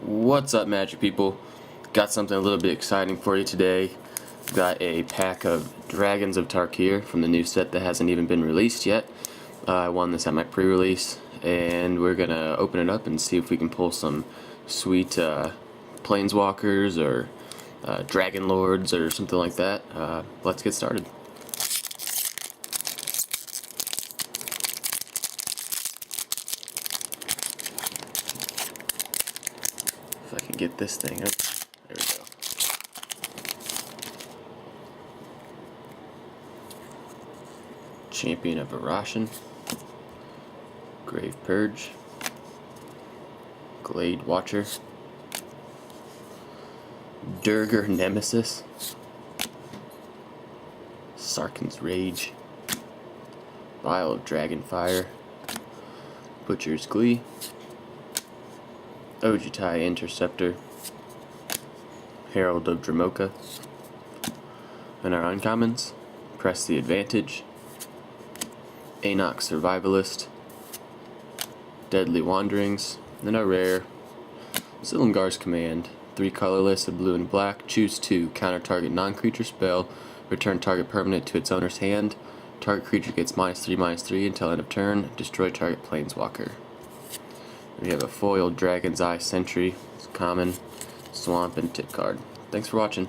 What's up, Magic people? Got something a little bit exciting for you today. Got a pack of Dragons of Tarkir from the new set that hasn't even been released yet. I won this at my pre-release, and we're gonna open it up and see if we can pull some sweet Planeswalkers or Dragon Lords or something like that. Let's get started. If I can get this thing up. There we go. Champion of Arashan, Grave Purge, Glade Watcher, Durger Nemesis, Sarkhan's Rage, Vial of Dragonfire, Butcher's Glee, Ojutai Interceptor, Herald of Dramoka. And our uncommons: Press the Advantage, Anok Survivalist, Deadly Wanderings, and our rare, Silumgar's Command. 3 colorless, a blue and black. Choose 2. Counter target non-creature spell. Return target permanent to its owner's hand. Target creature gets -3/-3 until end of turn. Destroy target planeswalker. We have a foiled Dragon's Eye Sentry, common, swamp, and tip card. Thanks for watching.